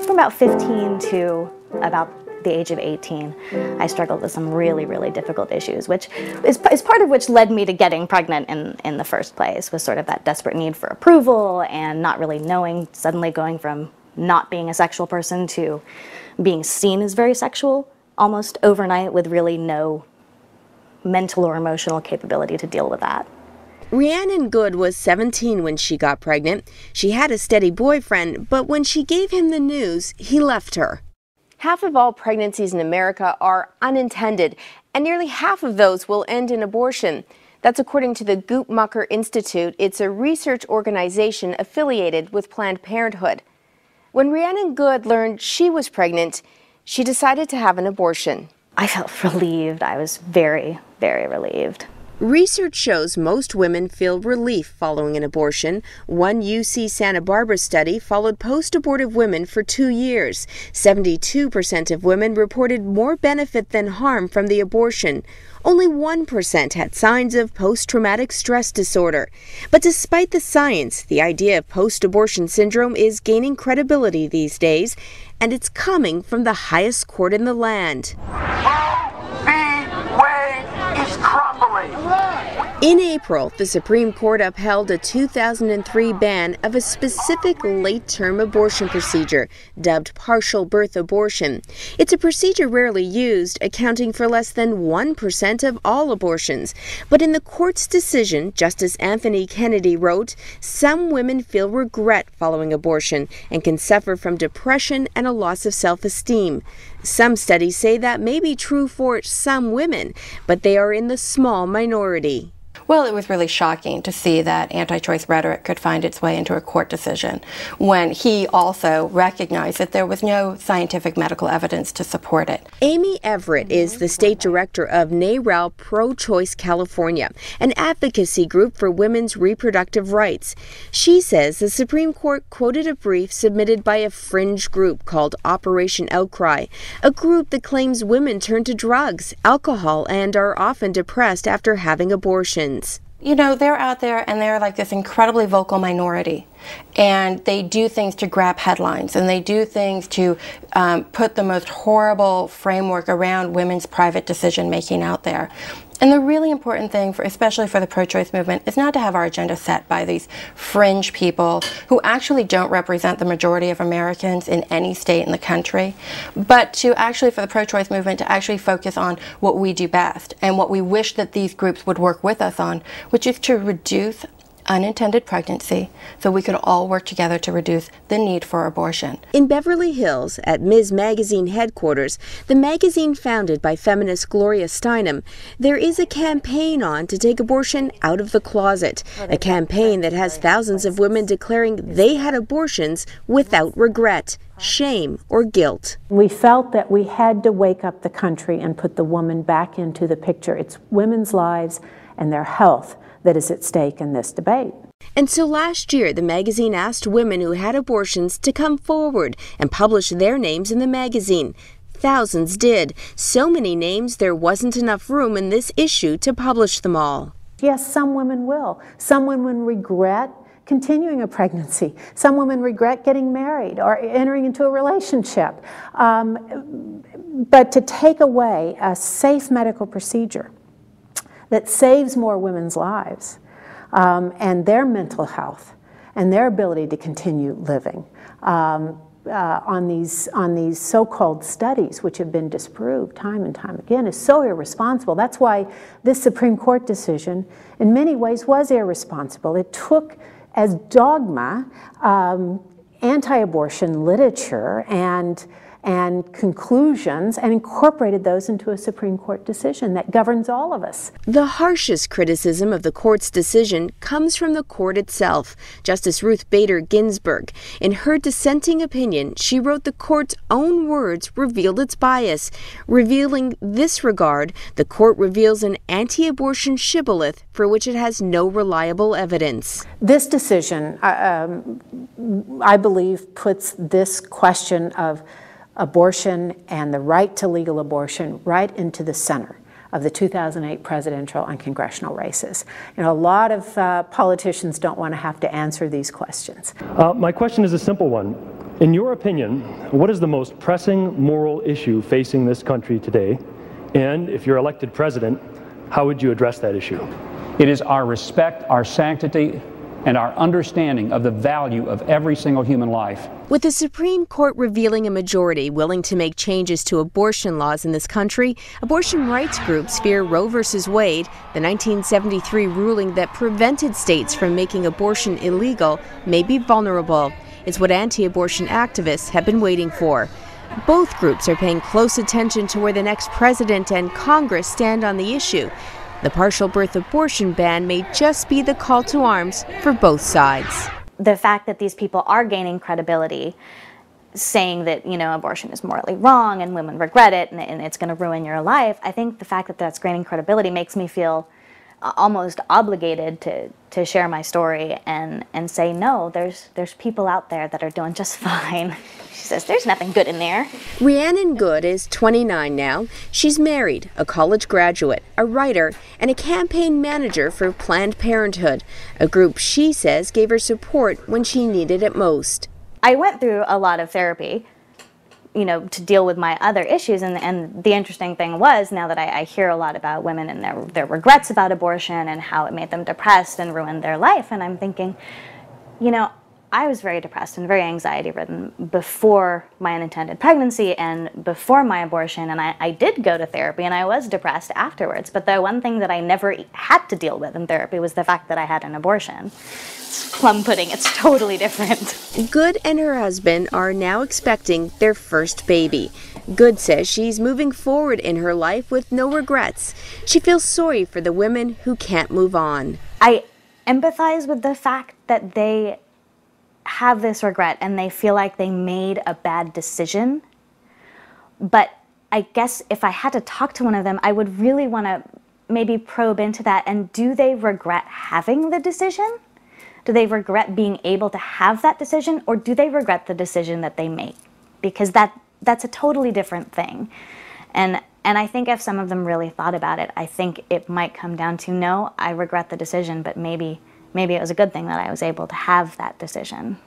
From about 15 to about the age of 18, I struggled with some really, really difficult issues, which is part of which led me to getting pregnant in the first place, was sort of that desperate need for approval and not really knowing, suddenly going from not being a sexual person to being seen as very sexual almost overnight with really no mental or emotional capability to deal with that. Rhiannon Good was 17 when she got pregnant. She had a steady boyfriend, but when she gave him the news, he left her. Half of all pregnancies in America are unintended, and nearly half of those will end in abortion. That's according to the Guttmacher Institute. It's a research organization affiliated with Planned Parenthood. When Rhiannon Good learned she was pregnant, she decided to have an abortion. I felt relieved. I was very, very relieved. Research shows most women feel relief following an abortion. One UC Santa Barbara study followed post-abortive women for 2 years. 72% of women reported more benefit than harm from the abortion. Only 1% had signs of post-traumatic stress disorder. But despite the science, the idea of post-abortion syndrome is gaining credibility these days, and it's coming from the highest court in the land. Is crumbling. In April, the Supreme Court upheld a 2003 ban of a specific late-term abortion procedure, dubbed partial birth abortion. It's a procedure rarely used, accounting for less than 1% of all abortions. But in the court's decision, Justice Anthony Kennedy wrote, some women feel regret following abortion and can suffer from depression and a loss of self-esteem. Some studies say that may be true for some women, but they are in the small minority. Well, it was really shocking to see that anti-choice rhetoric could find its way into a court decision when he also recognized that there was no scientific medical evidence to support it. Amy Everett is the state director of NARAL Pro-Choice California, an advocacy group for women's reproductive rights. She says the Supreme Court quoted a brief submitted by a fringe group called Operation Outcry, a group that claims women turn to drugs, alcohol, and are often depressed after having abortions. You know, they're out there and they're like this incredibly vocal minority, and they do things to grab headlines, and they do things to put the most horrible framework around women's private decision making out there. And the really important thing, especially for the pro-choice movement, is not to have our agenda set by these fringe people who actually don't represent the majority of Americans in any state in the country, but to actually, for the pro-choice movement, to actually focus on what we do best and what we wish that these groups would work with us on, which is to reduce unintended pregnancy so we could all work together to reduce the need for abortion. In Beverly Hills, at Ms. Magazine headquarters, the magazine founded by feminist Gloria Steinem, there is a campaign on to take abortion out of the closet, a campaign that has thousands of women declaring they had abortions without regret, shame, or guilt. We felt that we had to wake up the country and put the woman back into the picture. It's women's lives and their health that is at stake in this debate. And so last year, the magazine asked women who had abortions to come forward and publish their names in the magazine. Thousands did. So many names, there wasn't enough room in this issue to publish them all. Yes, some women will. Some women regret continuing a pregnancy. Some women regret getting married or entering into a relationship. But to take away a safe medical procedure that saves more women's lives and their mental health and their ability to continue living on these so-called studies, which have been disproved time and time again, is so irresponsible. That's why this Supreme Court decision in many ways was irresponsible. It took as dogma anti-abortion literature and conclusions and incorporated those into a Supreme Court decision that governs all of us. The harshest criticism of the court's decision comes from the court itself. Justice Ruth Bader Ginsburg, in her dissenting opinion, she wrote the court's own words revealed its bias. Revealing this regard, the court reveals an anti-abortion shibboleth for which it has no reliable evidence. This decision, I believe, puts this question of abortion and the right to legal abortion right into the center of the 2008 presidential and congressional races. You know, a lot of politicians don't want to have to answer these questions. My question is a simple one. In your opinion, what is the most pressing moral issue facing this country today? And if you're elected president, how would you address that issue? It is our respect, our sanctity, and our understanding of the value of every single human life. With the Supreme Court revealing a majority willing to make changes to abortion laws in this country, abortion rights groups fear Roe v. Wade, the 1973 ruling that prevented states from making abortion illegal, may be vulnerable. It's what anti-abortion activists have been waiting for. Both groups are paying close attention to where the next president and Congress stand on the issue. The partial birth abortion ban may just be the call to arms for both sides. The fact that these people are gaining credibility, saying that, you know, abortion is morally wrong and women regret it and it's going to ruin your life, I think the fact that that's gaining credibility makes me feel almost obligated to share my story and say, no, there's people out there that are doing just fine. She says, there's nothing good in there. Rhiannon Good is 29 now. She's married, a college graduate, a writer, and a campaign manager for Planned Parenthood, a group she says gave her support when she needed it most. I went through a lot of therapy, you know, to deal with my other issues, and the interesting thing was, now that I hear a lot about women and their regrets about abortion and how it made them depressed and ruined their life, and I'm thinking, you know, I was very depressed and very anxiety-ridden before my unintended pregnancy and before my abortion, and I did go to therapy and I was depressed afterwards, but the one thing that I never had to deal with in therapy was the fact that I had an abortion. It's plum pudding, it's totally different. Good and her husband are now expecting their first baby. Good says she's moving forward in her life with no regrets. She feels sorry for the women who can't move on. I empathize with the fact that they have this regret and they feel like they made a bad decision. But I guess if I had to talk to one of them, I would really want to maybe probe into that. And do they regret having the decision? Do they regret being able to have that decision? Or do they regret the decision that they made? Because that's a totally different thing. And I think if some of them really thought about it, I think it might come down to, no, I regret the decision, but maybe it was a good thing that I was able to have that decision.